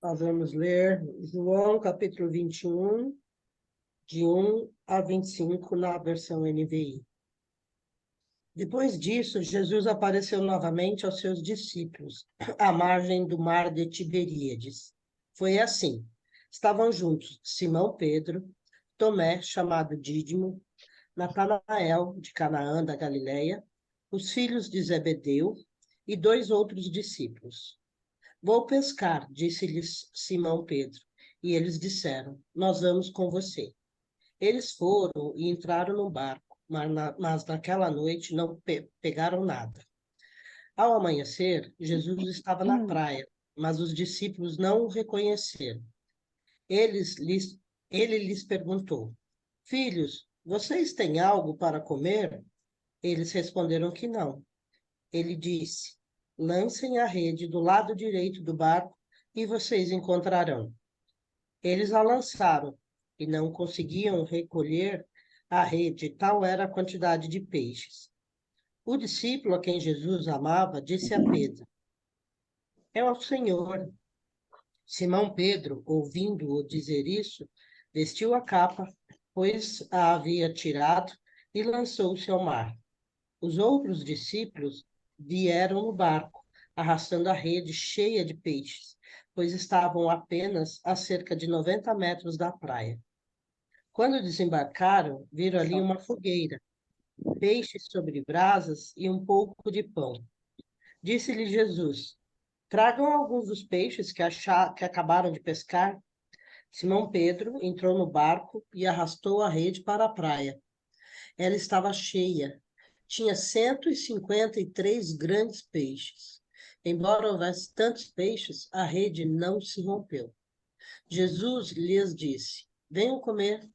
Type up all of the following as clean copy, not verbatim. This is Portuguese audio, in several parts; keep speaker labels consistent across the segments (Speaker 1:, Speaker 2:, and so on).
Speaker 1: Nós vamos ler João, capítulo 21, de 1 a 25, na versão NVI. Depois disso, Jesus apareceu novamente aos seus discípulos, à margem do mar de Tiberíades. Foi assim: estavam juntos Simão Pedro, Tomé, chamado Dídimo, Natanael, de Canaã da Galileia, os filhos de Zebedeu e dois outros discípulos. Vou pescar, disse-lhes Simão Pedro. E eles disseram: Nós vamos com você. Eles foram e entraram no barco, mas naquela noite não pegaram nada. Ao amanhecer, Jesus estava na praia, mas os discípulos não o reconheceram. Eles lhes, ele lhes perguntou: Filhos, vocês têm algo para comer? Eles responderam que não. Ele disse: Lancem a rede do lado direito do barco e vocês encontrarão. Eles a lançaram e não conseguiam recolher a rede, tal era a quantidade de peixes. O discípulo a quem Jesus amava disse a Pedro: É o Senhor. Simão Pedro, ouvindo-o dizer isso, vestiu a capa, pois a havia tirado, e lançou-se ao mar. Os outros discípulos vieram no barco, arrastando a rede cheia de peixes, pois estavam apenas a cerca de 90 metros da praia. Quando desembarcaram, viram ali uma fogueira, peixes sobre brasas e um pouco de pão. Disse-lhe Jesus: Tragam alguns dos peixes que acabaram de pescar. Simão Pedro entrou no barco e arrastou a rede para a praia. Ela estava cheia. Tinha 153 grandes peixes. Embora houvesse tantos peixes, a rede não se rompeu. Jesus lhes disse: Venham comer.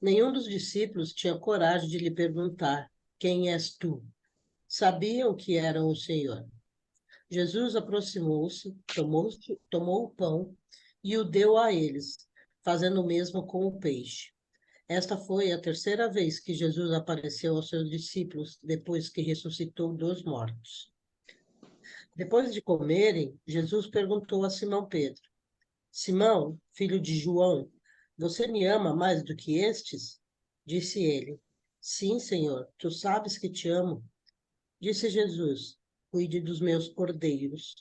Speaker 1: Nenhum dos discípulos tinha coragem de lhe perguntar: Quem és tu? Sabiam que era o Senhor. Jesus aproximou-se, tomou o pão e o deu a eles, fazendo o mesmo com o peixe. Esta foi a terceira vez que Jesus apareceu aos seus discípulos depois que ressuscitou dos mortos. Depois de comerem, Jesus perguntou a Simão Pedro: Simão, filho de João, você me ama mais do que estes? Disse ele: Sim, Senhor, tu sabes que te amo. Disse Jesus: Cuide dos meus cordeiros.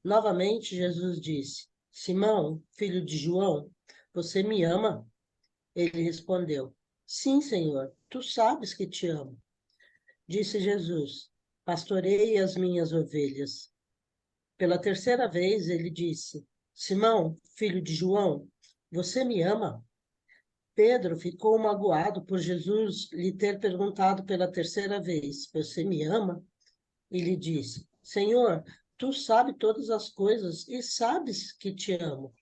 Speaker 1: Novamente, Jesus disse: Simão, filho de João, você me ama? Ele respondeu: Sim, Senhor, tu sabes que te amo. Disse Jesus: Pastorei as minhas ovelhas. Pela terceira vez, ele disse: Simão, filho de João, você me ama? Pedro ficou magoado por Jesus lhe ter perguntado pela terceira vez: Você me ama? E lhe disse: Senhor, tu sabes todas as coisas e sabes que te amo.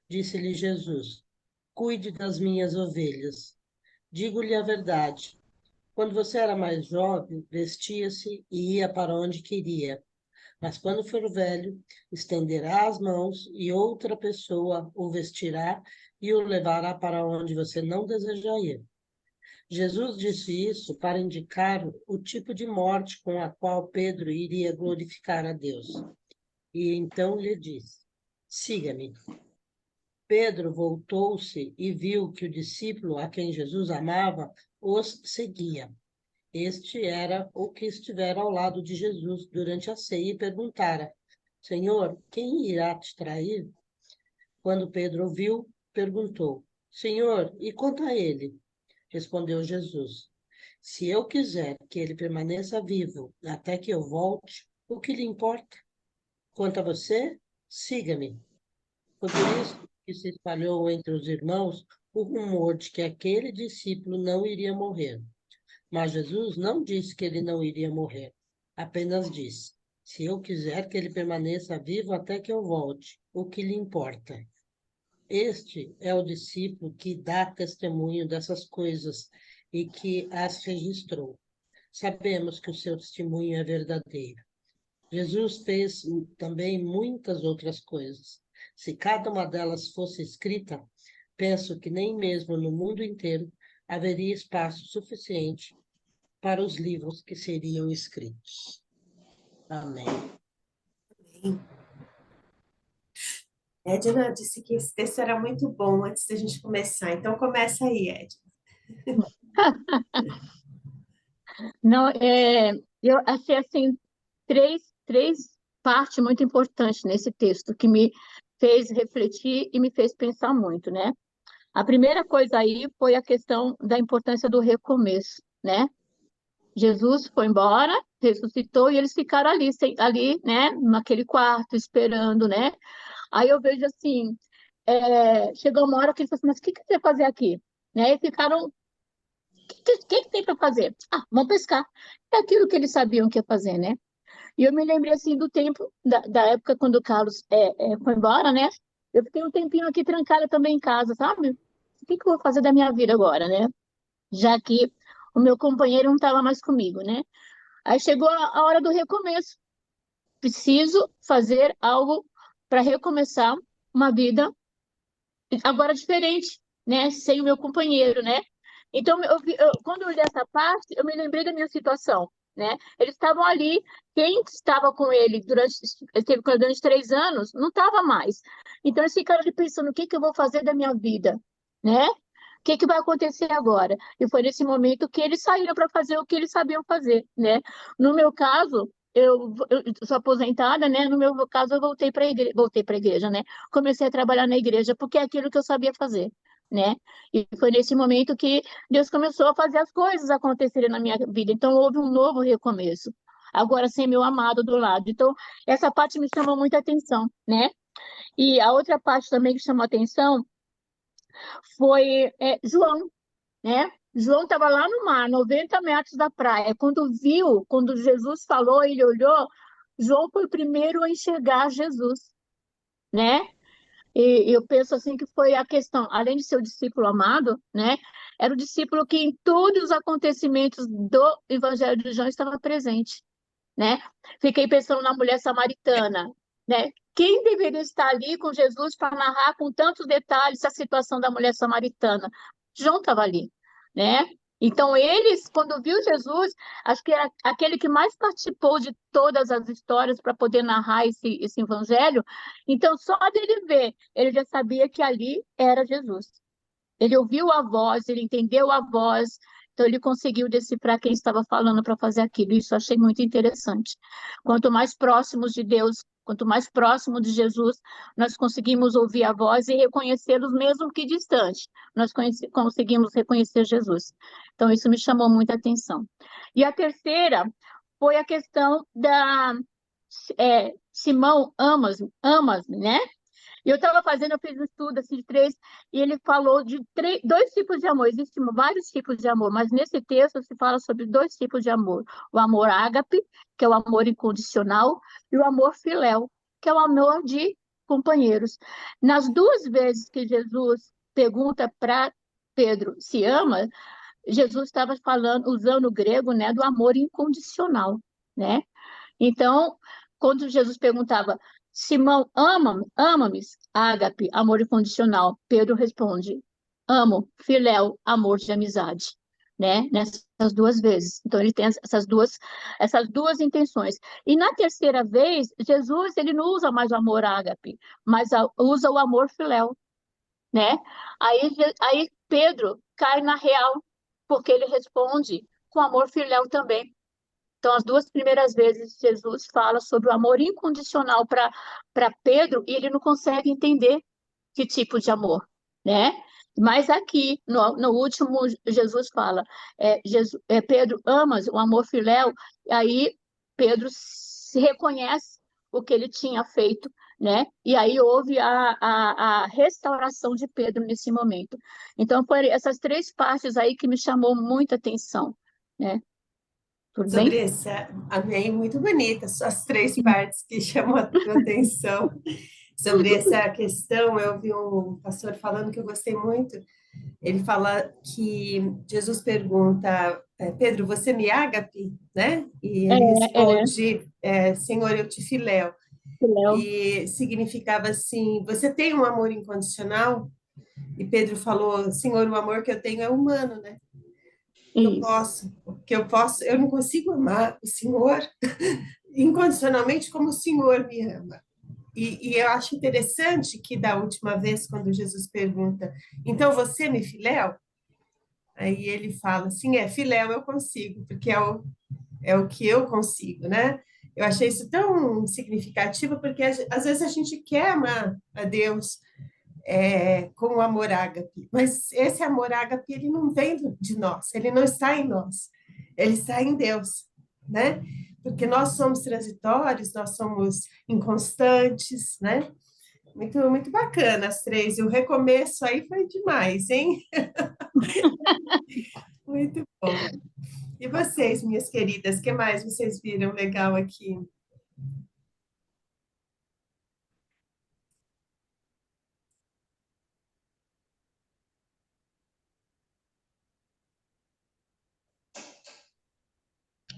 Speaker 1: Disse-lhe Jesus: Cuide das minhas ovelhas. Digo-lhe a verdade. Quando você era mais jovem, vestia-se e ia para onde queria. Mas quando for velho, estenderá as mãos e outra pessoa o vestirá e o levará para onde você não deseja ir. Jesus disse isso para indicar o tipo de morte com a qual Pedro iria glorificar a Deus. E então lhe disse: Siga-me. Pedro voltou-se e viu que o discípulo a quem Jesus amava os seguia. Este era o que estivera ao lado de Jesus durante a ceia e perguntara: Senhor, quem irá te trair? Quando Pedro ouviu, perguntou: Senhor, e quanto a ele? Respondeu Jesus: Se eu quiser que ele permaneça vivo até que eu volte, o que lhe importa? Quanto a você, siga-me. Foi por isso que se espalhou entre os irmãos o rumor de que aquele discípulo não iria morrer. Mas Jesus não disse que ele não iria morrer, apenas disse: Se eu quiser que ele permaneça vivo até que eu volte, o que lhe importa? Este é o discípulo que dá testemunho dessas coisas e que as registrou. Sabemos que o seu testemunho é verdadeiro. Jesus fez também muitas outras coisas. Se cada uma delas fosse escrita, penso que nem mesmo no mundo inteiro haveria espaço suficiente para os livros que seriam escritos. Amém.
Speaker 2: Edna disse que esse texto era muito bom antes da gente começar. Então, começa aí, Edna.
Speaker 3: Não, eu achei assim três partes muito importantes nesse texto que me fez refletir e me fez pensar muito, né? A primeira coisa aí foi a questão da importância do recomeço, né? Jesus foi embora, ressuscitou e eles ficaram ali, ali, né, naquele quarto esperando, né? Aí eu vejo assim, chegou uma hora que eles falaram assim, mas o que que você vai fazer aqui? Né? E ficaram, o que que tem para fazer? Ah, vamos pescar. É aquilo que eles sabiam que ia fazer, né? E eu me lembrei assim do tempo, da época quando o Carlos foi embora, né? Eu fiquei um tempinho aqui trancada também em casa, sabe? O que que eu vou fazer da minha vida agora, né? Já que o meu companheiro não estava mais comigo, né? Aí chegou a hora do recomeço. Preciso fazer algo para recomeçar uma vida agora diferente, né? Sem o meu companheiro, né? Então, quando eu li essa parte, eu me lembrei da minha situação, né? Eles estavam ali, quem estava com ele esteve com ele durante 3 anos, não estava mais. Então, eles ficaram ali pensando, o que que eu vou fazer da minha vida, né? O que que vai acontecer agora? E foi nesse momento que eles saíram para fazer o que eles sabiam fazer, né? No meu caso, eu sou aposentada, né? No meu caso, eu voltei para a igreja, né? Comecei a trabalhar na igreja, porque é aquilo que eu sabia fazer, né? E foi nesse momento que Deus começou a fazer as coisas acontecerem na minha vida. Então, houve um novo recomeço. Agora, sem meu amado do lado. Então, essa parte me chamou muita atenção, né? E a outra parte também que chamou atenção foi João, né? João estava lá no mar, 90 metros da praia. Quando Jesus falou, ele olhou, João foi o primeiro a enxergar Jesus, né? E eu penso assim que foi a questão, além de ser o discípulo amado, né? Era o discípulo que em todos os acontecimentos do Evangelho de João estava presente, né? Fiquei pensando na mulher samaritana, né? Quem deveria estar ali com Jesus para narrar com tantos detalhes a situação da mulher samaritana? João estava ali, né? Então, eles, quando viu Jesus, acho que era aquele que mais participou de todas as histórias para poder narrar esse evangelho. Então, só dele ver, ele já sabia que ali era Jesus. Ele ouviu a voz, ele entendeu a voz, então ele conseguiu decifrar quem estava falando para fazer aquilo. Isso eu achei muito interessante. Quanto mais próximos de Deus, quanto mais próximo de Jesus, nós conseguimos ouvir a voz e reconhecê-los, mesmo que distante. Nós conseguimos reconhecer Jesus. Então, isso me chamou muita atenção. E a terceira foi a questão da Simão Amas, né? E eu fiz um estudo assim, de três, e ele falou de dois tipos de amor. Existem vários tipos de amor, mas nesse texto se fala sobre dois tipos de amor: o amor ágape, que é o amor incondicional, e o amor filéu, que é o amor de companheiros. Nas duas vezes que Jesus pergunta para Pedro se ama, Jesus estava falando, usando o grego, né, do amor incondicional, né? Então, quando Jesus perguntava, Simão, ama-me, ágape, amor incondicional, Pedro responde, amo, filéu, amor de amizade, né? Nessas duas vezes. Então, ele tem essas duas intenções. E na terceira vez, Jesus, ele não usa mais o amor ágape, mas usa o amor filéu, né? Aí Pedro cai na real, porque ele responde com amor filéu também. Então, as duas primeiras vezes, Jesus fala sobre o amor incondicional para Pedro e ele não consegue entender que tipo de amor, né? Mas aqui, no último, Jesus fala, Pedro, amas o amor filéu? Aí Pedro se reconhece o que ele tinha feito, né? E aí houve a restauração de Pedro nesse momento. Então, foram essas três partes aí que me chamou muita atenção, né? Tudo
Speaker 2: Sobre
Speaker 3: bem?
Speaker 2: essa, amei, muito bonita, só as três partes que chamam a tua atenção. Sobre essa questão, eu vi um pastor falando que eu gostei muito. Ele fala que Jesus pergunta, Pedro, você me ágape, né? E
Speaker 3: É,
Speaker 2: ele
Speaker 3: é,
Speaker 2: responde, Senhor, eu te filéu.
Speaker 3: Léo,
Speaker 2: E significava assim, você tem um amor incondicional? E Pedro falou, Senhor, o amor que eu tenho é humano, né?
Speaker 3: isso.
Speaker 2: Eu não consigo amar o Senhor incondicionalmente como o Senhor me ama. E eu acho interessante que da última vez, quando Jesus pergunta, então você me filéu? Aí ele fala assim, filéu eu consigo, porque é o que eu consigo, né? Eu achei isso tão significativo, porque às vezes a gente quer amar a Deus com o amor ágape, mas esse amor ágape, ele não vem de nós, ele não está em nós, ele está em Deus, né? Porque nós somos transitórios, nós somos inconstantes, né? Muito, muito bacana as três. E o recomeço aí foi demais, hein? Muito bom. E vocês, minhas queridas, o que mais vocês viram legal aqui?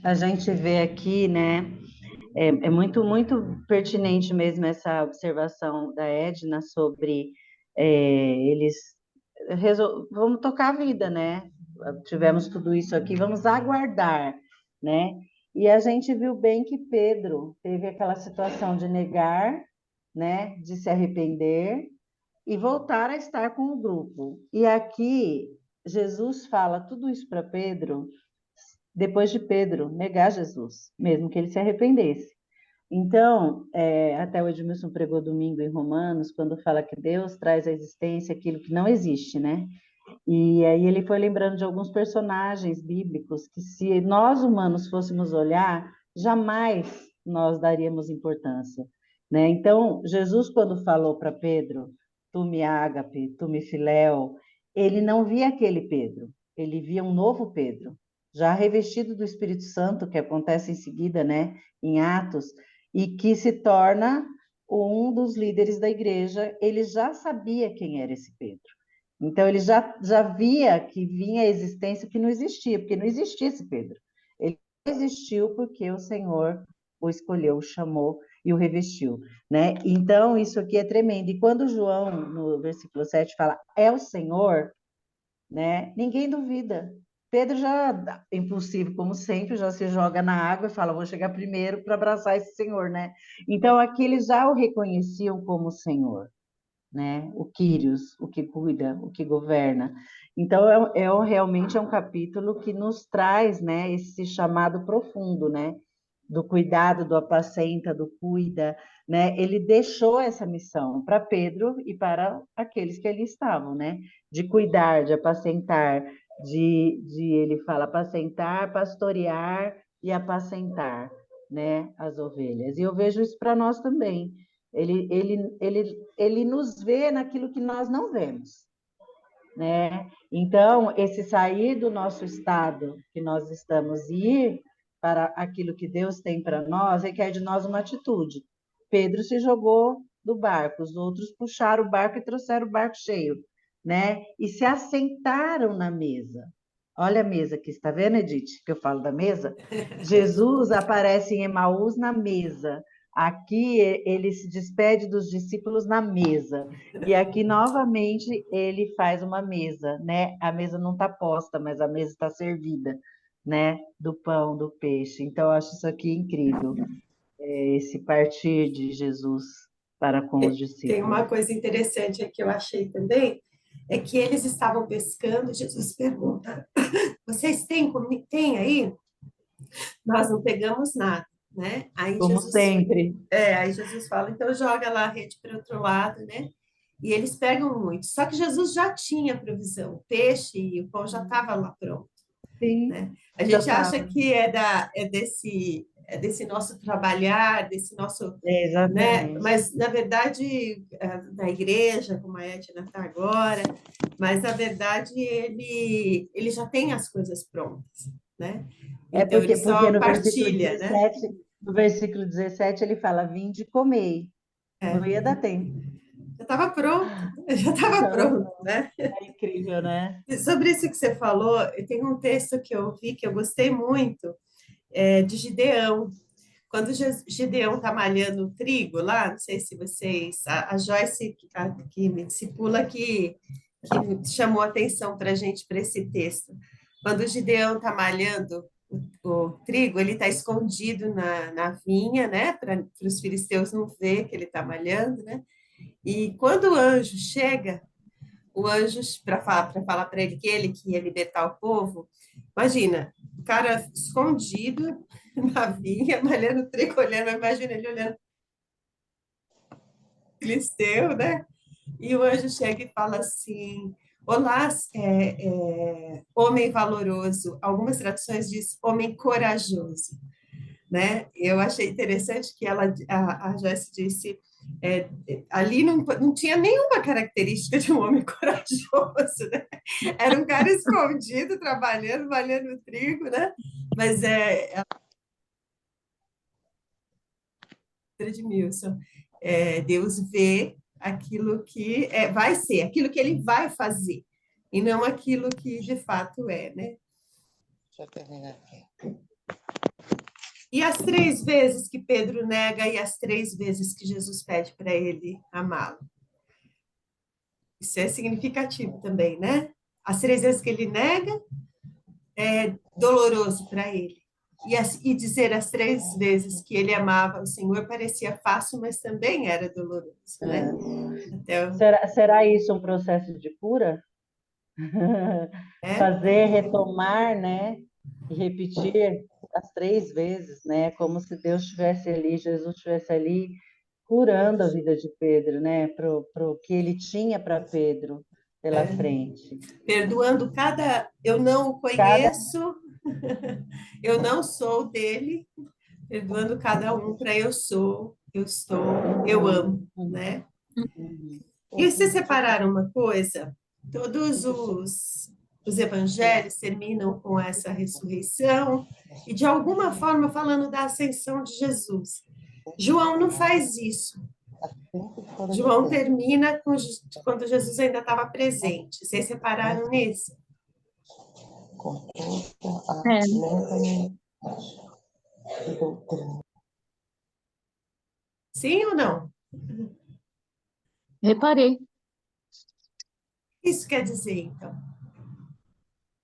Speaker 4: A gente vê aqui, né? É muito, muito pertinente mesmo essa observação da Edna sobre eles vamos tocar a vida, né? Tivemos tudo isso aqui, vamos aguardar, né? E a gente viu bem que Pedro teve aquela situação de negar, né? De se arrepender e voltar a estar com o grupo. E aqui Jesus fala tudo isso para Pedro depois de Pedro negar Jesus, mesmo que ele se arrependesse. Então, até o Edmilson pregou domingo em Romanos, quando fala que Deus traz à existência aquilo que não existe, né? E aí ele foi lembrando de alguns personagens bíblicos que, se nós humanos fôssemos olhar, jamais nós daríamos importância, né? Então, Jesus, quando falou para Pedro, tu me ágape, tu me filéu, ele não via aquele Pedro, ele via um novo Pedro, já revestido do Espírito Santo, que acontece em seguida, né, em Atos, e que se torna um dos líderes da igreja. Ele já sabia quem era esse Pedro. Então, ele já via que vinha a existência que não existia, porque não existia esse Pedro. Ele existiu porque o Senhor o escolheu, o chamou e o revestiu, né? Então, isso aqui é tremendo. E quando João, no versículo 7, fala, é o Senhor, né? Ninguém duvida. Pedro já, impulsivo como sempre, já se joga na água e fala, vou chegar primeiro para abraçar esse Senhor, né? Então, aqui eles já o reconheciam como Senhor, né? O Kyrios, o que cuida, o que governa. Então, realmente é um capítulo que nos traz, né, esse chamado profundo, né? Do cuidado, do apacenta, do cuida, né? Ele deixou essa missão para Pedro e para aqueles que ali estavam, né? De cuidar, de apacentar, ele fala apacentar, pastorear e apacentar, né? As ovelhas. E eu vejo isso para nós também. Ele nos vê naquilo que nós não vemos, né? Então, esse sair do nosso estado que nós estamos e ir para aquilo que Deus tem para nós requer de nós uma atitude. Pedro se jogou do barco, os outros puxaram o barco e trouxeram o barco cheio, né? E se assentaram na mesa. Olha a mesa aqui, está vendo, Edith, que eu falo da mesa? Jesus aparece em Emaús na mesa. Aqui ele se despede dos discípulos na mesa. E aqui, novamente, ele faz uma mesa, né? A mesa não está posta, mas a mesa está servida, né? Do pão, do peixe. Então, eu acho isso aqui incrível, esse partir de Jesus para com os
Speaker 2: Tem uma
Speaker 4: discípulos.
Speaker 2: coisa interessante aqui que eu achei também, é que eles estavam pescando, Jesus pergunta, vocês têm aí? Nós não pegamos nada, né?
Speaker 4: Como sempre.
Speaker 2: Aí Jesus fala, então joga lá a rede para o outro lado, né? E eles pegam muito. Só que Jesus já tinha provisão, o peixe e o pão já estava lá pronto,
Speaker 4: Sim,
Speaker 2: né? A
Speaker 4: já
Speaker 2: gente acha
Speaker 4: estava.
Speaker 2: que é desse nosso trabalhar, desse nosso, né?
Speaker 4: Exatamente.
Speaker 2: Mas na verdade na igreja, como a Edna está agora, mas na verdade ele já tem as coisas prontas, né?
Speaker 4: É
Speaker 2: Então ele
Speaker 4: porque
Speaker 2: só
Speaker 4: no versículo
Speaker 2: partilha, né?
Speaker 4: 17, no versículo 17 ele fala, vinde e comei. Não
Speaker 2: É,
Speaker 4: ia dar tempo.
Speaker 2: já estava pronto, já estava pronto, né?
Speaker 4: É incrível, né?
Speaker 2: E sobre isso que você falou, tem um texto que eu vi que eu gostei muito, de Gideão. Quando Gideão está malhando o trigo lá, não sei se vocês, a Joyce, que me discipula, que chamou a atenção para a gente para esse texto. Quando o Gideão está malhando o trigo, ele está escondido na vinha, né? Para os filisteus não ver que ele está malhando, né? E quando o anjo chega, o anjo para falar para ele que ele que ia libertar o povo, imagina, o cara escondido na vinha, malhando trigo, olhando, imagina ele olhando o filisteu, né? E o anjo chega e fala assim: Olá, homem valoroso. Algumas traduções diz homem corajoso, né? Eu achei interessante que a Joyce disse, ali não tinha nenhuma característica de um homem corajoso, né? Era um cara escondido, trabalhando, valhando trigo, né? Mas Edmilson, Deus vê aquilo que vai ser, aquilo que ele vai fazer, e não aquilo que de fato é, né?
Speaker 5: Deixa eu terminar aqui.
Speaker 2: E as 3 vezes que Pedro nega e as 3 vezes que Jesus pede para ele amá-lo. Isso é significativo também, né? As 3 vezes que ele nega é doloroso para ele. E dizer as 3 vezes que ele amava o Senhor parecia fácil, mas também era doloroso, né?
Speaker 4: Será isso um processo de cura? Fazer, retomar, né? E repetir as 3 vezes, né? Como se Deus estivesse ali, Jesus estivesse ali, curando a vida de Pedro, né? Pro que ele tinha para Pedro pela frente.
Speaker 2: Perdoando eu não o conheço, eu não sou dele, perdoando cada um para eu sou, eu estou, eu amo, né? E se separaram uma coisa, todos os evangelhos terminam com essa ressurreição e, de alguma forma, falando da ascensão de Jesus. João não faz isso. João termina quando Jesus ainda estava presente. Vocês separaram nisso?
Speaker 5: Com toda a legalidade e doutrina.
Speaker 2: Sim ou não?
Speaker 3: Reparei.
Speaker 2: Isso quer dizer, então?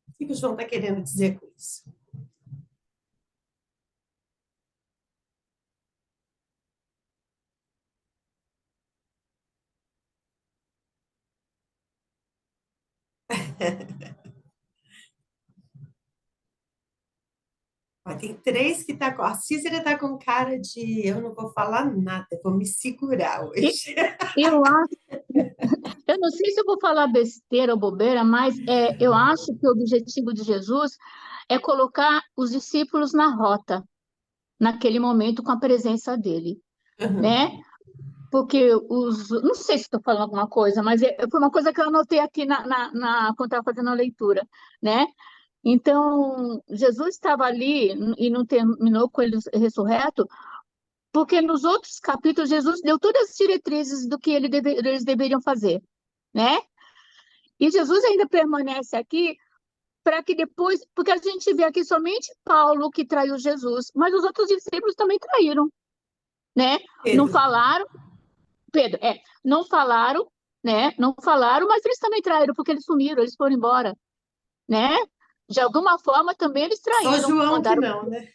Speaker 2: O que o João está querendo dizer com isso? Tem 3 que tá com. A Cícera está com cara de eu não vou falar nada, vou me segurar hoje.
Speaker 3: Eu acho, eu não sei se eu vou falar besteira ou bobeira, mas eu acho que o objetivo de Jesus é colocar os discípulos na rota, naquele momento, com a presença dele, né? Porque não sei se estou falando alguma coisa, mas foi uma coisa que eu anotei aqui quando estava fazendo a leitura, né? Então, Jesus estava ali e não terminou com ele ressurreto, porque nos outros capítulos Jesus deu todas as diretrizes do que eles deveriam fazer, né? E Jesus ainda permanece aqui para que depois, porque a gente vê aqui somente Paulo que traiu Jesus, mas os outros discípulos também traíram, né? Não falaram, Pedro, não falaram, né? Não falaram, mas eles também traíram, porque eles sumiram, eles foram embora, né? De alguma forma também eles traíram.
Speaker 2: Só João
Speaker 3: mandaram...
Speaker 2: que não, né?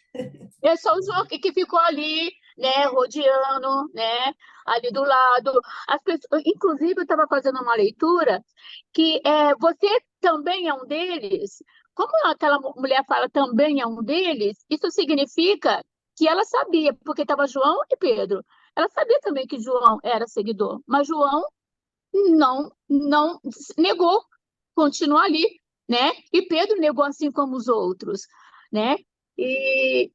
Speaker 3: É só o João que ficou ali, né, rodeando, né, ali do lado. As pessoas, inclusive, eu estava fazendo uma leitura que você também é um deles. Como aquela mulher fala também é um deles, isso significa que ela sabia, porque estava João e Pedro. Ela sabia também que João era seguidor, mas João não negou, continuou ali, né? E Pedro negou assim como os outros, né? E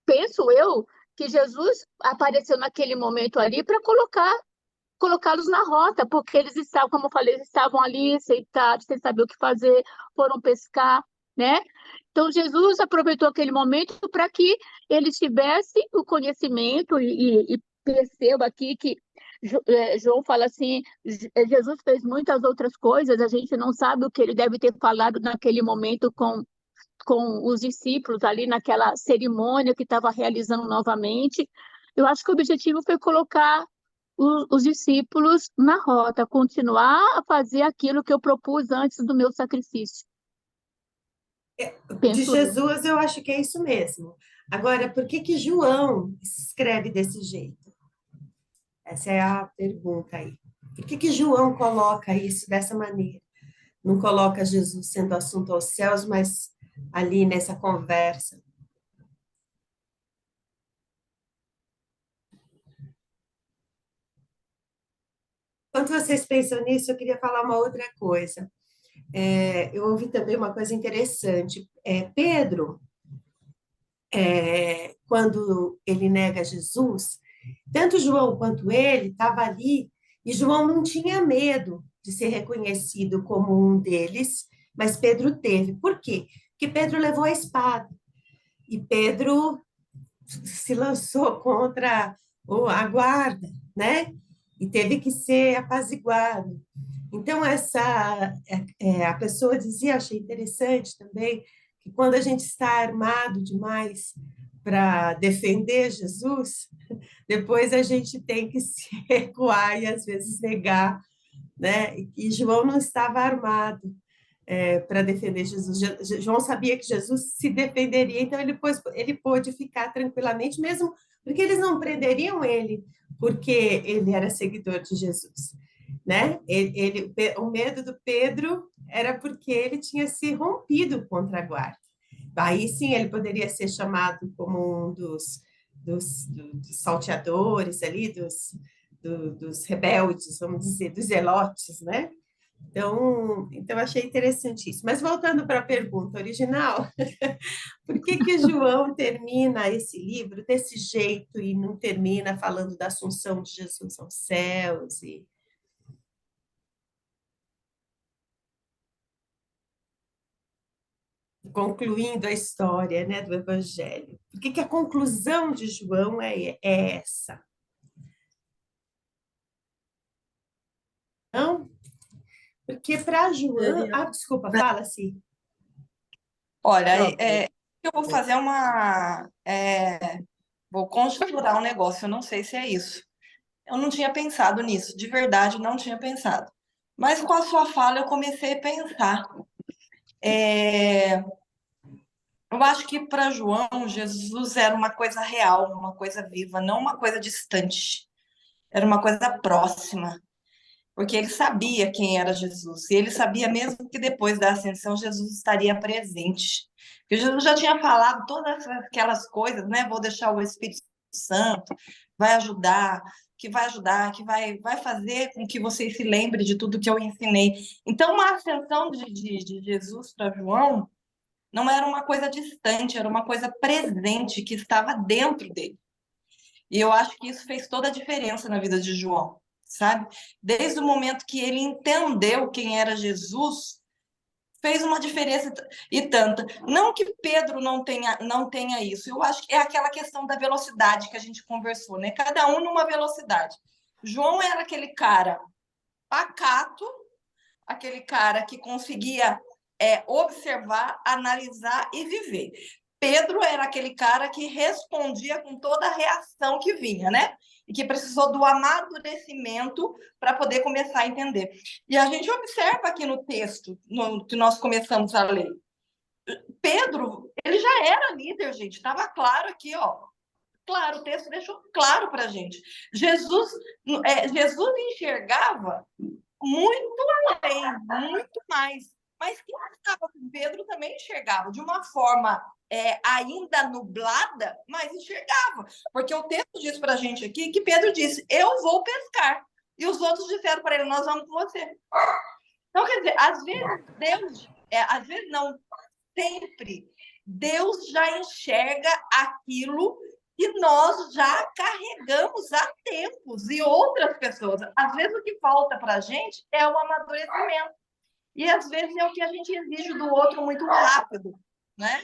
Speaker 3: penso eu que Jesus apareceu naquele momento ali para colocá-los na rota, porque eles estavam, como eu falei, eles estavam ali sentados, sem saber o que fazer, foram pescar, né? Então Jesus aproveitou aquele momento para que eles tivessem o conhecimento e perceba aqui que João fala assim, Jesus fez muitas outras coisas, a gente não sabe o que ele deve ter falado naquele momento com os discípulos ali naquela cerimônia que estava realizando novamente. Eu acho que o objetivo foi colocar os discípulos na rota, continuar a fazer aquilo que eu propus antes do meu sacrifício.
Speaker 2: De
Speaker 3: Penso eu.
Speaker 2: Jesus, eu acho que é isso mesmo. Agora, por que que João escreve desse jeito? Essa é a pergunta aí. Por que que João coloca isso dessa maneira? Não coloca Jesus sendo assunto aos céus, mas ali nessa conversa. Enquanto vocês pensam nisso, eu queria falar uma outra coisa. Eu ouvi também uma coisa interessante. Pedro, quando ele nega Jesus, tanto João quanto ele estava ali, e João não tinha medo de ser reconhecido como um deles, mas Pedro teve. Por quê? Porque Pedro levou a espada, e Pedro se lançou contra a guarda, né? E teve que ser apaziguado. Então, a pessoa dizia, achei interessante também, que quando a gente está armado demais para defender Jesus, depois a gente tem que se recuar e às vezes negar, né? E João não estava armado para defender Jesus. João sabia que Jesus se defenderia, então ele pôde ficar tranquilamente, mesmo porque eles não prenderiam ele porque ele era seguidor de Jesus, né? O medo do Pedro era porque ele tinha se rompido contra a guarda. Aí sim ele poderia ser chamado como um dos salteadores ali, dos rebeldes, vamos dizer, dos zelotes, né? Então achei interessante isso. Mas voltando para a pergunta original, por que que João termina esse livro desse jeito e não termina falando da assunção de Jesus aos céus e concluindo a história, né, do Evangelho? Por que que a conclusão de João é essa? Não? Porque para João...
Speaker 1: Seria-
Speaker 2: Ah, desculpa, fala-se.
Speaker 6: Olha,
Speaker 1: Não,
Speaker 6: eu vou fazer vou conjecturar um negócio, eu não sei se é isso. Eu não tinha pensado nisso, de verdade, não tinha pensado. Mas com a sua fala, eu comecei a pensar. Eu acho que para João, Jesus era uma coisa real, uma coisa viva, não uma coisa distante. Era uma coisa próxima, porque ele sabia quem era Jesus, e ele sabia mesmo que depois da ascensão Jesus estaria presente. Porque Jesus já tinha falado todas aquelas coisas, né? Vou deixar o Espírito Santo, vai ajudar, que vai fazer com que vocês se lembrem de tudo que eu ensinei. Então, a ascensão de Jesus para João não era uma coisa distante, era uma coisa presente que estava dentro dele. E eu acho que isso fez toda a diferença na vida de João, sabe? Desde o momento que ele entendeu quem era Jesus, fez uma diferença e tanta. Não que Pedro não tenha isso. Eu acho que é aquela questão da velocidade que a gente conversou, né? Cada um numa velocidade. João era aquele cara pacato, aquele cara que conseguia observar, analisar e viver. Pedro era aquele cara que respondia com toda a reação que vinha, né? E que precisou do amadurecimento para poder começar a entender. E a gente observa aqui no texto, que nós começamos a ler. Pedro, ele já era líder, gente. Estava claro aqui, ó. Claro, o texto deixou claro para a gente. Jesus enxergava muito além, muito mais. Mas quem estava com Pedro também enxergava, de uma forma ainda nublada, mas enxergava. Porque o texto diz para a gente aqui que Pedro disse, eu vou pescar. E os outros disseram para ele, nós vamos com você. Então, quer dizer, às vezes Deus, às vezes não, sempre, Deus já enxerga aquilo que nós já carregamos há tempos e outras pessoas. Às vezes o que falta para a gente é o amadurecimento. E às vezes é o que a gente exige do outro muito rápido, né?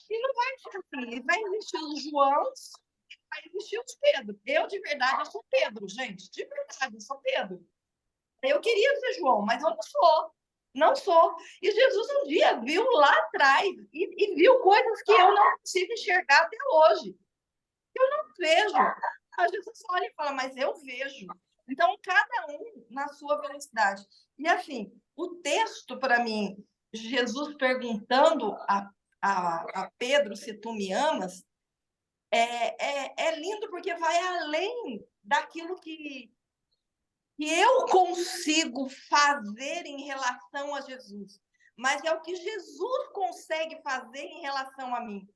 Speaker 6: E não vai ser assim. Vai existir os Joãos, vai existir os Pedro. Eu, de verdade, eu sou Pedro, gente. De verdade, eu sou Pedro. Eu queria ser João, mas eu não sou. Não sou. E Jesus um dia viu lá atrás e viu coisas que eu não consigo enxergar até hoje. Eu não vejo. A Jesus olha e fala, mas eu vejo. Então, cada um na sua velocidade. E assim, o texto, para mim, Jesus perguntando a Pedro se tu me amas, é lindo porque vai além daquilo que eu consigo fazer em relação a Jesus, mas é o que Jesus consegue fazer em relação a mim,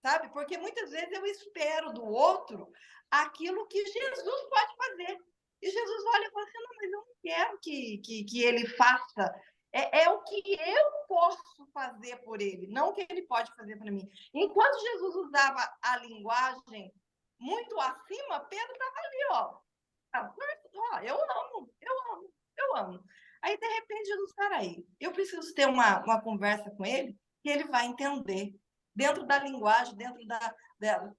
Speaker 6: sabe? Porque muitas vezes eu espero do outro aquilo que Jesus pode fazer. E Jesus olha e fala assim, não, mas eu não quero que ele faça. É o que eu posso fazer por ele, não o que ele pode fazer para mim. Enquanto Jesus usava a linguagem muito acima, Pedro estava ali, eu amo, eu amo, eu amo. Aí, de repente, Jesus, peraí, eu preciso ter uma conversa com ele que ele vai entender, dentro da linguagem, dentro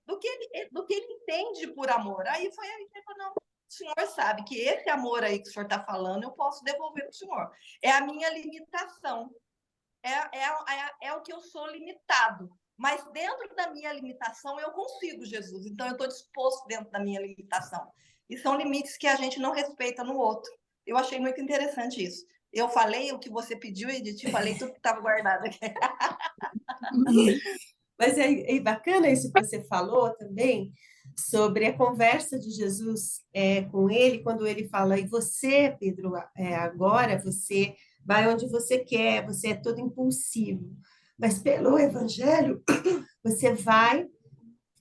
Speaker 6: do que ele entende por amor. Aí foi aí que ele falou, não, o senhor sabe que esse amor aí que o senhor está falando, eu posso devolver para o senhor. É a minha limitação, é o que eu sou limitado. Mas dentro da minha limitação, eu consigo, Jesus. Então, eu estou disposto dentro da minha limitação. E são limites que a gente não respeita no outro. Eu achei muito interessante isso. Eu falei o que você pediu, Edith, falei tudo que estava guardado aqui.
Speaker 2: Mas é bacana isso que você falou também, sobre a conversa de Jesus com ele, quando ele fala, e você, Pedro, agora você vai onde você quer, você é todo impulsivo. Mas pelo Evangelho, você vai,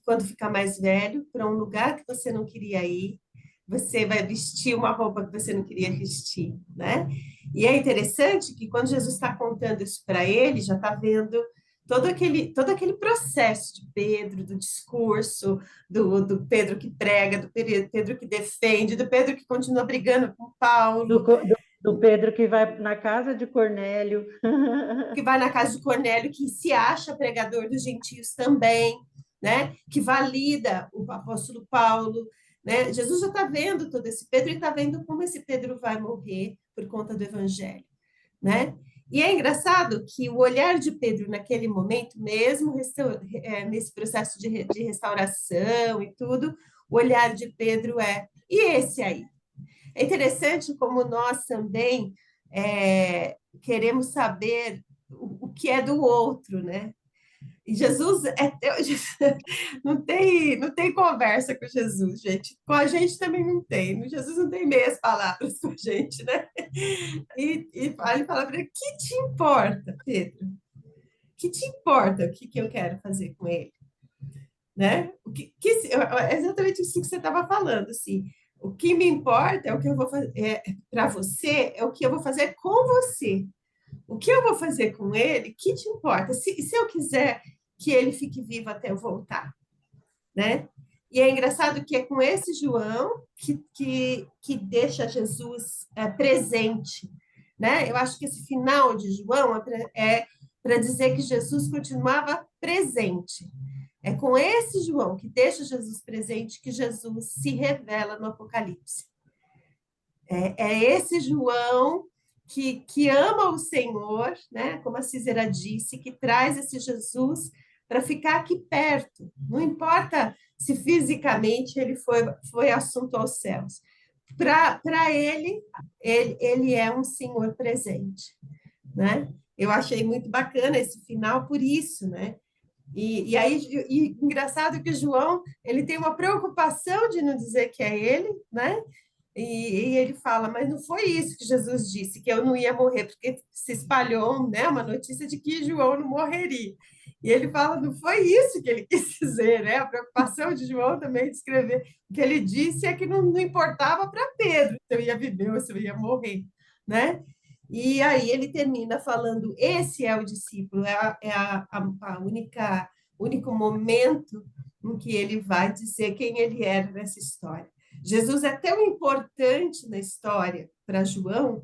Speaker 2: quando ficar mais velho, para um lugar que você não queria ir, você vai vestir uma roupa que você não queria vestir, né? E é interessante que quando Jesus está contando isso para ele, já está vendo todo aquele processo de Pedro, do discurso, do Pedro que prega, do Pedro que defende, do Pedro que continua brigando com Paulo.
Speaker 4: Do Pedro que vai na casa de Cornélio.
Speaker 2: Que vai na casa de Cornélio, que se acha pregador dos gentios também, né? Que valida o apóstolo Paulo, né? Jesus já está vendo todo esse Pedro e está vendo como esse Pedro vai morrer por conta do evangelho, né? E é engraçado que o olhar de Pedro naquele momento, mesmo nesse processo de restauração e tudo, o olhar de Pedro e esse aí? É interessante como nós também queremos saber o que é do outro, né? E Jesus não tem conversa com Jesus, gente. Com a gente também não tem. Jesus não tem meias palavras com a gente, né? E ele fala para ele, que te importa, Pedro? Que te importa o que eu quero fazer com ele? Né? É exatamente isso que você estava falando, assim. O que me importa é o que eu vou fazer para você, é o que eu vou fazer com você. O que eu vou fazer com ele, que te importa? Se eu quiser que ele fique vivo até eu voltar, né? E é engraçado que é com esse João que deixa Jesus presente, né? Eu acho que esse final de João é para dizer que Jesus continuava presente. É com esse João que deixa Jesus presente que Jesus se revela no Apocalipse. É esse João que ama o Senhor, né? Como a Cícera disse, que traz esse Jesus para ficar aqui perto. Não importa se fisicamente ele foi assunto aos céus. Para ele é um Senhor presente, né? Eu achei muito bacana esse final por isso, né? E engraçado que João, ele tem uma preocupação de não dizer que é ele, né? E ele fala, mas não foi isso que Jesus disse, que eu não ia morrer, porque se espalhou, né, uma notícia de que João não morreria. E ele fala, não foi isso que ele quis dizer, né? A preocupação de João também de escrever. O que ele disse é que não importava para Pedro se eu ia viver ou se eu ia morrer, né? E aí ele termina falando, esse é o discípulo, único momento em que ele vai dizer quem ele era nessa história. Jesus é tão importante na história para João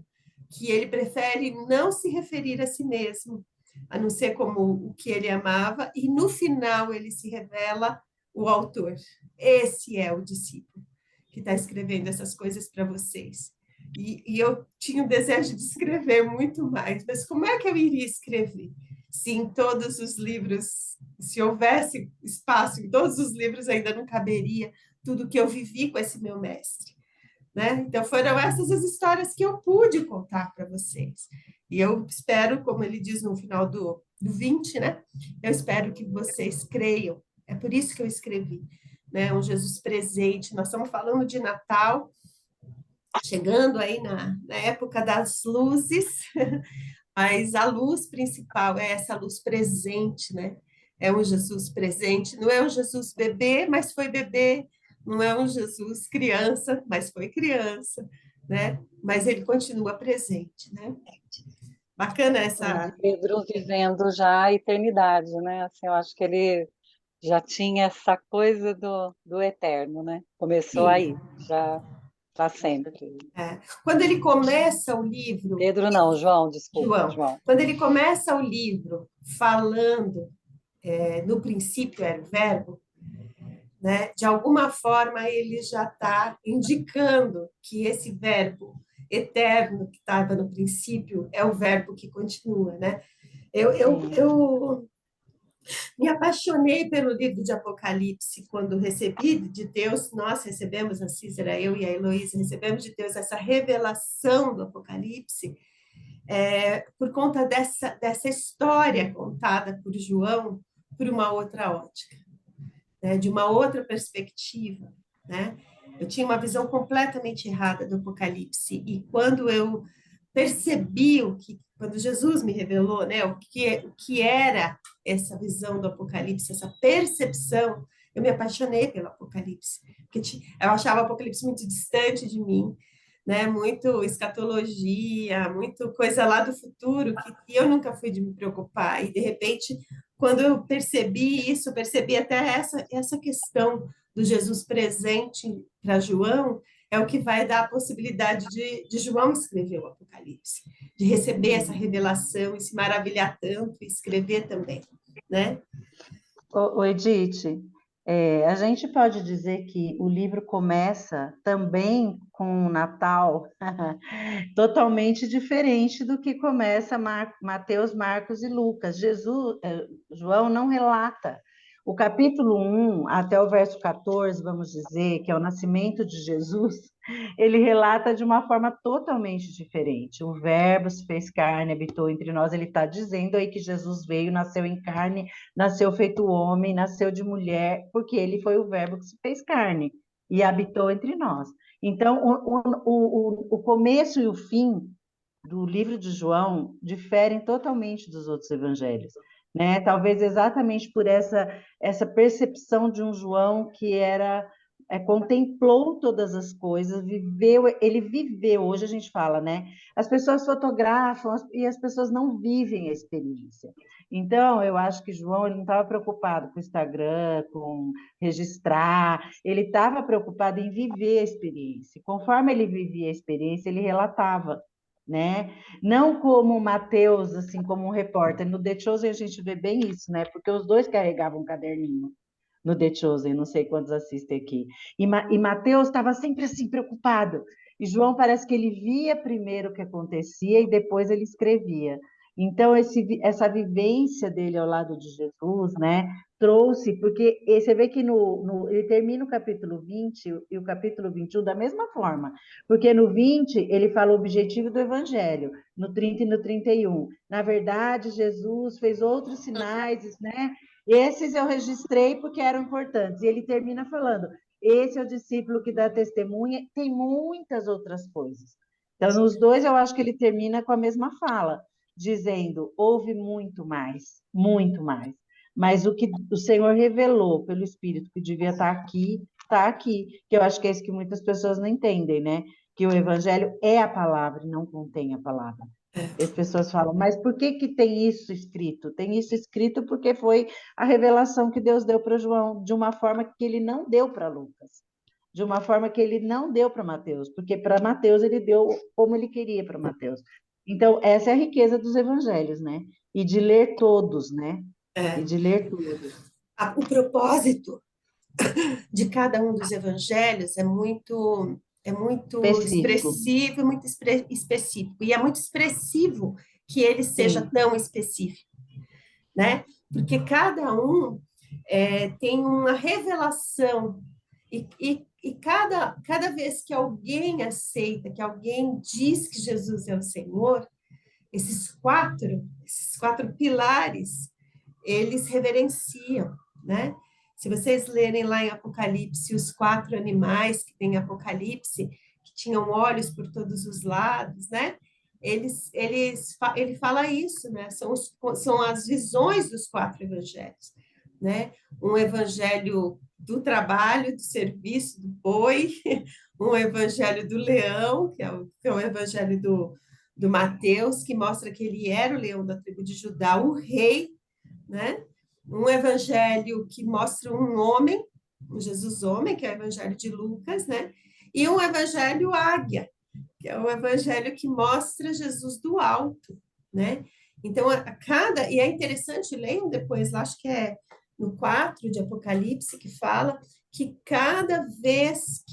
Speaker 2: que ele prefere não se referir a si mesmo, a não ser como o que ele amava, e no final ele se revela o autor. Esse é o discípulo que está escrevendo essas coisas para vocês. E eu tinha o desejo de escrever muito mais, mas como é que eu iria escrever? Se em todos os livros, se houvesse espaço em todos os livros, ainda não caberia tudo que eu vivi com esse meu mestre, né? Então, foram essas as histórias que eu pude contar para vocês. E eu espero, como ele diz no final do 20, né? Eu espero que vocês creiam. É por isso que eu escrevi, né? Um Jesus presente. Nós estamos falando de Natal, chegando aí na época das luzes, mas a luz principal é essa luz presente, né? É um Jesus presente, não é um Jesus bebê, mas foi bebê, não é um Jesus criança, mas foi criança, né? Mas ele continua presente, né? Bacana essa.
Speaker 7: Pedro vivendo já a eternidade, né? Assim, eu acho que ele já tinha essa coisa do eterno, né? Começou
Speaker 2: Sim,
Speaker 7: aí, já para sempre.
Speaker 2: é. Quando ele começa o livro,
Speaker 7: Pedro não, João, desculpa,
Speaker 2: João,
Speaker 7: João.
Speaker 2: quando ele começa o livro falando, no princípio era o verbo, né? De alguma forma ele já está indicando que esse verbo eterno que estava no princípio é o verbo que continua, né? Eu me apaixonei pelo livro de Apocalipse quando recebi de Deus, nós recebemos, a Cícera, eu e a Heloísa, recebemos de Deus essa revelação do Apocalipse, por conta dessa história contada por João por uma outra ótica, né, de uma outra perspectiva, né? Eu tinha uma visão completamente errada do Apocalipse, e quando eu percebi quando Jesus me revelou, né, o que era essa visão do Apocalipse, essa percepção, eu me apaixonei pelo Apocalipse, porque eu achava o Apocalipse muito distante de mim, né, muito escatologia, muito coisa lá do futuro, que eu nunca fui de me preocupar, e de repente, quando eu percebi isso, eu percebi até essa questão do Jesus presente para João, é o que vai dar a possibilidade de João escrever o Apocalipse, de receber essa revelação e se maravilhar tanto e escrever também, né?
Speaker 4: Ô, Edith, a gente pode dizer que o livro começa também com o Natal totalmente diferente do que começa Mateus, Marcos e Lucas. João não relata. O capítulo 1 até o verso 14, vamos dizer, que é o nascimento de Jesus, ele relata de uma forma totalmente diferente. O Verbo se fez carne, habitou entre nós. Ele está dizendo aí que Jesus veio, nasceu em carne, nasceu feito homem, nasceu de mulher, porque ele foi o Verbo que se fez carne e habitou entre nós. Então, o começo e o fim do livro de João diferem totalmente dos outros evangelhos, né? Talvez exatamente por essa percepção de um João que contemplou todas as coisas, ele viveu, hoje a gente fala, né? As pessoas fotografam e as pessoas não vivem a experiência. Então, eu acho que João ele não estava preocupado com o Instagram, com registrar, ele estava preocupado em viver a experiência. Conforme ele vivia a experiência, ele relatava, né? Não como Mateus, assim, como um repórter. No The Chosen a gente vê bem isso, né? Porque os dois carregavam um caderninho no The Chosen, não sei quantos assistem aqui. E Mateus estava sempre assim, preocupado. E João parece que ele via primeiro o que acontecia e depois ele escrevia. Então, essa vivência dele ao lado de Jesus, né, trouxe, porque você vê que ele termina o capítulo 20 e o capítulo 21 da mesma forma, porque no 20 ele fala o objetivo do evangelho, no 30 e no 31. Na verdade, Jesus fez outros sinais, né? Esses eu registrei porque eram importantes. E ele termina falando, esse é o discípulo que dá testemunha, tem muitas outras coisas. Então, nos dois, eu acho que ele termina com a mesma fala, dizendo, houve muito mais, muito mais. Mas o que o Senhor revelou pelo Espírito que devia estar aqui, está aqui. Que eu acho que é isso que muitas pessoas não entendem, né? Que o Evangelho é a palavra e não contém a palavra. E as pessoas falam, mas por que tem isso escrito? Tem isso escrito porque foi a revelação que Deus deu para João, de uma forma que ele não deu para Lucas, de uma forma que ele não deu para Mateus, porque para Mateus ele deu como ele queria para Mateus. Então, essa é a riqueza dos evangelhos, né? E de ler todos, né? E de ler todos.
Speaker 2: O propósito de cada um dos evangelhos é muito
Speaker 4: Específico.
Speaker 2: expressivo e muito específico. E é muito expressivo que ele seja
Speaker 4: Sim.
Speaker 2: tão específico, né? Porque cada um tem uma revelação e cada cada vez que alguém aceita, que alguém diz que Jesus é o Senhor, esses quatro pilares, eles reverenciam, né? Se vocês lerem lá em Apocalipse, os 4 animais que tem em Apocalipse, que tinham olhos por todos os lados, né? Ele fala isso, né? São as visões dos 4 evangelhos, né? Um evangelho do trabalho, do serviço, do boi, um evangelho do leão, que é o evangelho do Mateus, que mostra que ele era o leão da tribo de Judá, o rei, né? Um evangelho que mostra um homem, um Jesus homem, que é o evangelho de Lucas, né? E um evangelho águia, que é o evangelho que mostra Jesus do alto, né? Então, e é interessante, leiam depois, lá acho que é no 4 de Apocalipse, que fala que cada vez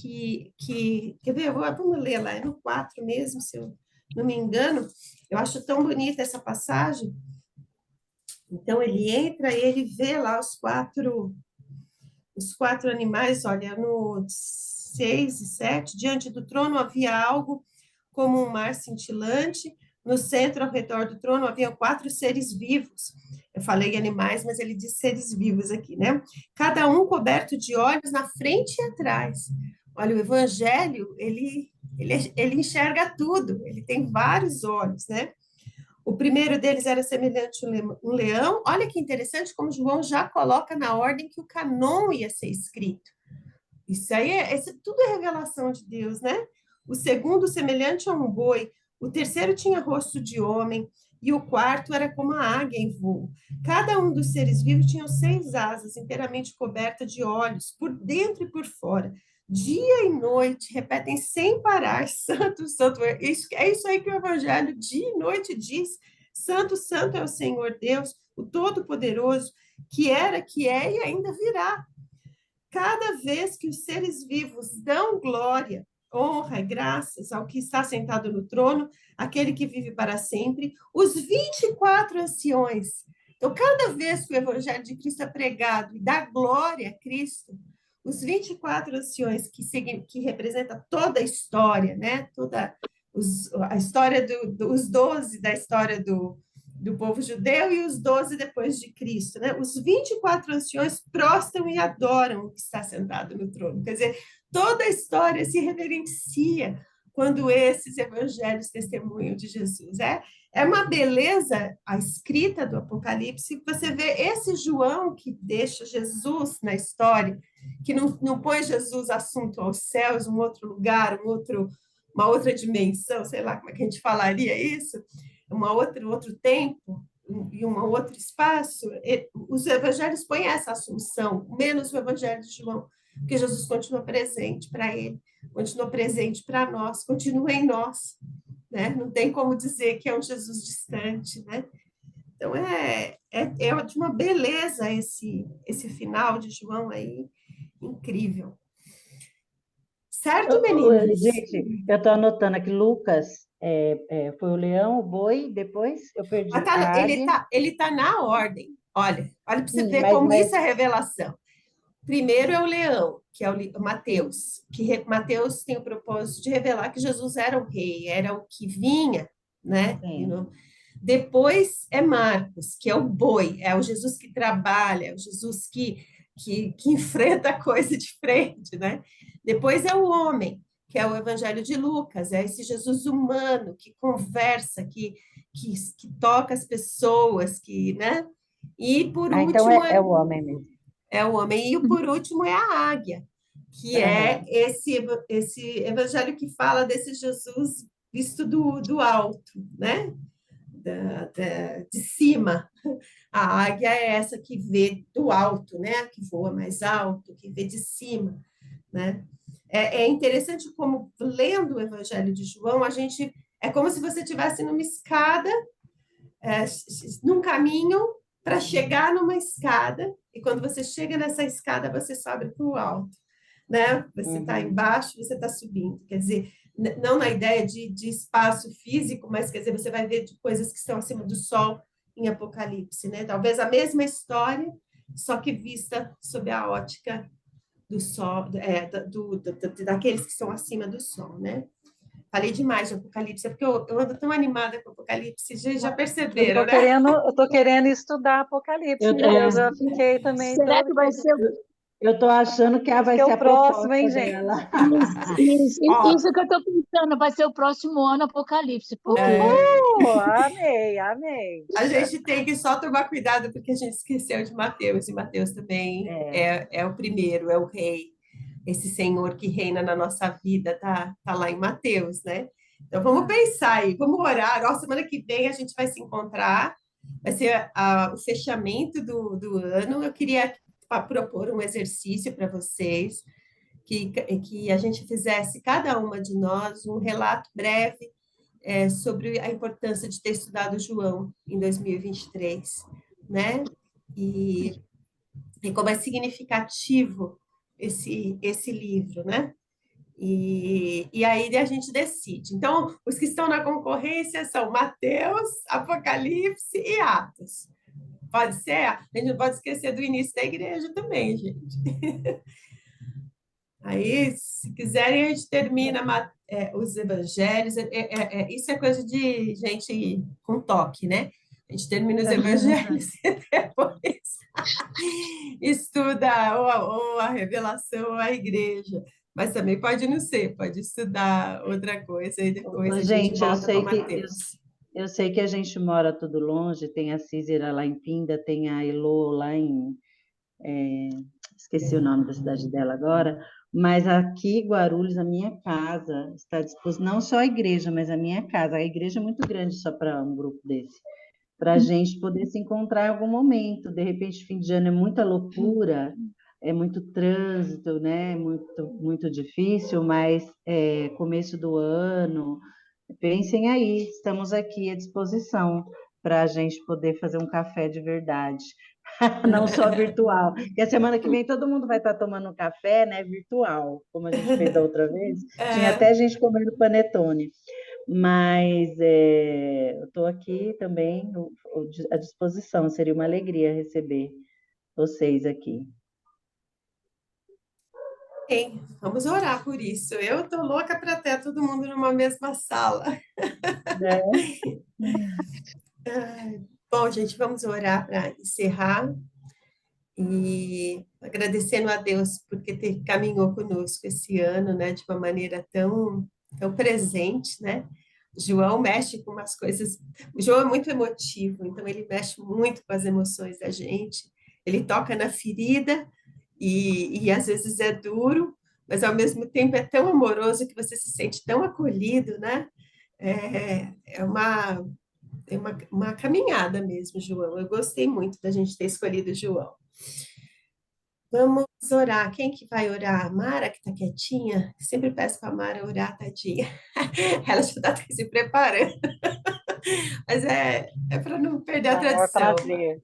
Speaker 2: quer ver, vamos ler lá, é no 4 mesmo, se eu não me engano, eu acho tão bonita essa passagem. Então, ele entra e ele vê lá os quatro animais, olha, no 6 e 7, diante do trono havia algo como um mar cintilante, no centro, ao redor do trono, havia 4 seres vivos. Eu falei animais, mas ele diz seres vivos aqui, né? Cada um coberto de olhos na frente e atrás. Olha, o evangelho, ele enxerga tudo, ele tem vários olhos, né? O primeiro deles era semelhante a um leão. Olha que interessante como João já coloca na ordem que o canon ia ser escrito. Isso aí, tudo é revelação de Deus, né? O segundo, semelhante a um boi. O terceiro tinha rosto de homem. E o quarto era como a águia em voo. Cada um dos seres vivos tinha 6 asas, inteiramente coberta de olhos, por dentro e por fora. Dia e noite, repetem sem parar, santo, santo. É isso aí que o Evangelho dia e noite diz. Santo, santo é o Senhor Deus, o Todo-Poderoso, que era, que é e ainda virá. Cada vez que os seres vivos dão glória, honra e graças ao que está sentado no trono, aquele que vive para sempre, os 24 anciões. Então, cada vez que o Evangelho de Cristo é pregado e dá glória a Cristo, os 24 anciões que representa toda a história, né? A história os 12 da história do povo judeu e os 12 depois de Cristo, né? Os 24 anciões prostram e adoram o que está sentado no trono. Quer dizer, toda a história se reverencia quando esses evangelhos testemunham de Jesus. É uma beleza a escrita do Apocalipse, que você vê esse João que deixa Jesus na história, que não põe Jesus assunto aos céus, um outro lugar, uma outra dimensão, sei lá como é que a gente falaria isso, outro tempo e um outro espaço. Os evangelhos põem essa assunção, menos o evangelho de João, porque Jesus continua presente para ele, continua presente para nós, continua em nós, né? Não tem como dizer que é um Jesus distante, né? Então, é de uma beleza esse final de João aí, incrível. Certo, meninas?
Speaker 4: Gente, eu estou anotando aqui, Lucas, foi o leão, o boi, depois eu perdi a águia.
Speaker 2: Ele tá na ordem. Olha para você
Speaker 4: Sim,
Speaker 2: ver como isso é revelação. Primeiro é o leão, que é o Mateus, que Mateus tem o propósito de revelar que Jesus era o rei, era o que vinha, né? Depois é Marcos, que é o boi, é o Jesus que trabalha, é o Jesus que enfrenta a coisa de frente, né? Depois é o homem, que é o Evangelho de Lucas, é esse Jesus humano que conversa, que toca as pessoas, né? E por último
Speaker 4: então é o homem mesmo.
Speaker 2: É o homem. E por último é a águia, que é esse evangelho que fala desse Jesus visto do alto, né? De cima. A águia é essa que vê do alto, né? Que voa mais alto, que vê de cima, né? É interessante como, lendo o Evangelho de João, é como se você estivesse numa escada, num caminho para chegar numa escada, e quando você chega nessa escada, você sobe para o alto, né? Você está embaixo, você está subindo. Quer dizer, não na ideia de espaço físico, mas quer dizer, você vai ver de coisas que estão acima do sol em Apocalipse, né? Talvez a mesma história, só que vista sob a ótica do sol, daqueles que estão acima do sol, né? Falei demais de Apocalipse, é porque eu ando tão animada com Apocalipse, vocês já perceberam, né?
Speaker 7: Eu tô querendo estudar Apocalipse,
Speaker 4: Eu,
Speaker 7: porque eu já fiquei também
Speaker 3: Será
Speaker 7: toda
Speaker 3: que vai ser
Speaker 4: eu tô achando que
Speaker 7: acho
Speaker 4: vai
Speaker 7: que é
Speaker 4: ser
Speaker 7: o
Speaker 4: a
Speaker 7: próximo, hein,
Speaker 4: proposta
Speaker 7: gente?
Speaker 4: dela.
Speaker 3: isso
Speaker 2: Ó,
Speaker 3: que eu estou pensando, vai ser o próximo ano Apocalipse, porque
Speaker 7: Amei, amei.
Speaker 2: a gente tem que só tomar cuidado porque a gente esqueceu de Mateus, e Mateus também é o primeiro, é o rei, esse Senhor que reina na nossa vida, tá lá em Mateus, né? Então vamos pensar aí, vamos orar. Ó, semana que vem a gente vai se encontrar, vai ser o fechamento do ano. Eu queria propor um exercício para vocês, que a gente fizesse, cada uma de nós, um relato breve sobre a importância de ter estudado João em 2023, né? E, e como é significativo esse livro, né? E aí a gente decide. Então, os que estão na concorrência são Mateus, Apocalipse e Atos. Pode ser? A gente não pode esquecer do início da igreja também, gente. Aí, se quiserem, a gente termina os evangelhos. Isso é coisa de gente com toque, né? A gente termina os evangelhos e depois estuda ou a revelação ou a igreja. Mas também pode não ser, pode estudar outra coisa e depois
Speaker 4: Ô,
Speaker 2: a gente
Speaker 4: gente,
Speaker 2: volta para Mateus.
Speaker 4: eu sei que a gente mora tudo longe, tem a Cícera lá em Pinda, tem a Elô lá em esqueci o nome da cidade dela agora, mas aqui em Guarulhos, a minha casa está disposta, não só a igreja, mas a minha casa. A igreja é muito grande só para um grupo desse, para a gente poder se encontrar em algum momento. De repente, fim de ano é muita loucura, é muito trânsito, né? Muito difícil, mas começo do ano, pensem aí, estamos aqui à disposição para a gente poder fazer um café de verdade. Não só virtual. E a semana que vem todo mundo vai estar tomando um café, né, virtual, como a gente fez da outra vez. Tinha
Speaker 2: É,
Speaker 4: até gente comendo panetone. Mas eu estou aqui também à disposição. Seria uma alegria receber vocês aqui.
Speaker 2: bem, vamos orar por isso. Eu estou louca para ter todo mundo numa mesma sala.
Speaker 4: Né?
Speaker 2: Bom, gente, vamos orar para encerrar. E agradecendo a Deus porque caminhou conosco esse ano, né, de uma maneira tão presente, né? João mexe com umas coisas. O João é muito emotivo, então ele mexe muito com as emoções da gente. Ele toca na ferida e às vezes é duro, mas ao mesmo tempo é tão amoroso que você se sente tão acolhido, né? É uma caminhada mesmo, João. Eu gostei muito da gente ter escolhido o João. Vamos orar. Quem que vai orar? A Mara, que está quietinha? Sempre peço para a Mara orar, tadinha. Ela já está se preparando. Mas é para não perder a
Speaker 7: Maior
Speaker 2: tradição.
Speaker 7: prazer,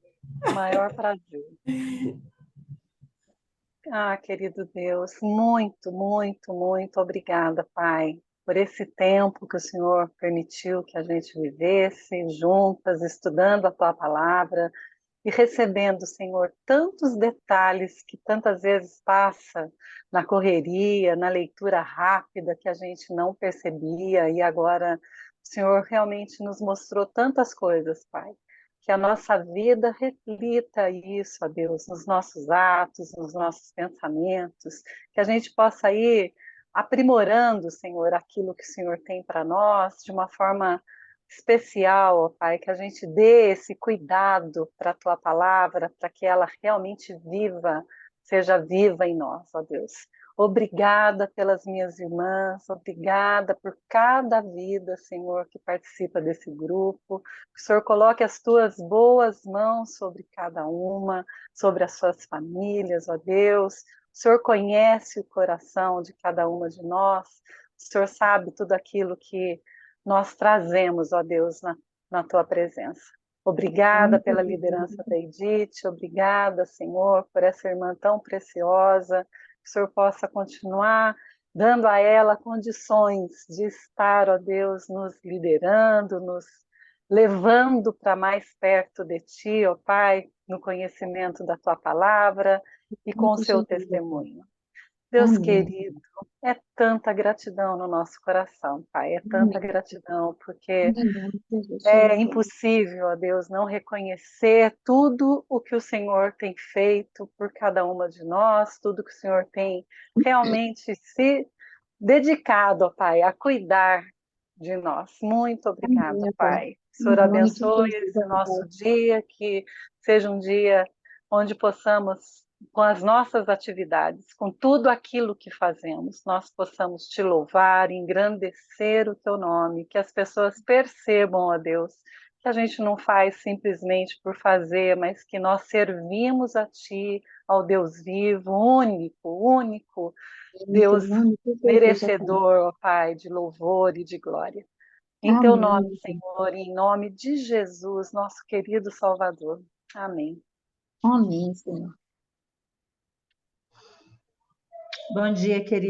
Speaker 7: maior prazer. Ah, querido Deus, muito, muito, muito obrigada, Pai, por esse tempo que o Senhor permitiu que a gente vivesse juntas, estudando a Tua palavra e recebendo, Senhor, tantos detalhes que tantas vezes passa na correria, na leitura rápida que a gente não percebia e agora o Senhor realmente nos mostrou tantas coisas, Pai. Que a nossa vida reflita isso, ó Deus, nos nossos atos, nos nossos pensamentos, que a gente possa ir aprimorando, Senhor, aquilo que o Senhor tem para nós, de uma forma especial, ó Pai, que a gente dê esse cuidado para a Tua palavra, para que ela realmente seja viva em nós, ó Deus. Obrigada pelas minhas irmãs, obrigada por cada vida, Senhor, que participa desse grupo. Que o Senhor coloque as Tuas boas mãos sobre cada uma, sobre as suas famílias, ó Deus. O Senhor conhece o coração de cada uma de nós. O Senhor sabe tudo aquilo que nós trazemos, ó Deus, na Tua presença. Obrigada pela liderança da Edith, obrigada, Senhor, por essa irmã tão preciosa, que o Senhor possa continuar dando a ela condições de estar, ó Deus, nos liderando, nos levando para mais perto de Ti, ó Pai, no conhecimento da Tua palavra e com o Seu testemunho. Deus
Speaker 3: Amém.
Speaker 7: querido, é tanta gratidão no nosso coração, Pai, é tanta gratidão, porque
Speaker 3: Em nome de Jesus.
Speaker 7: é impossível, ó Deus, não reconhecer tudo o que o Senhor tem feito por cada uma de nós, tudo que o Senhor tem realmente se dedicado, ó Pai, a cuidar de nós. Muito obrigada,
Speaker 3: Amém, Pai.
Speaker 7: Pai. O
Speaker 3: Em
Speaker 7: Senhor
Speaker 3: nome de
Speaker 7: abençoe
Speaker 3: Jesus,
Speaker 7: esse
Speaker 3: ó Pai.
Speaker 7: nosso dia, que seja um dia onde possamos, com as nossas atividades, com tudo aquilo que fazemos, nós possamos te louvar, engrandecer o teu nome, que as pessoas percebam, ó Deus, que a gente não faz simplesmente por fazer, mas que nós servimos a ti, ao Deus vivo, único, Deus
Speaker 3: Em nome de Jesus, ó Pai.
Speaker 7: merecedor, ó Pai, de louvor e de glória. Em teu nome,
Speaker 3: Amém.
Speaker 7: Senhor, em nome de Jesus, nosso querido Salvador. Amém.
Speaker 3: Amém, Senhor.
Speaker 4: Bom dia, querido.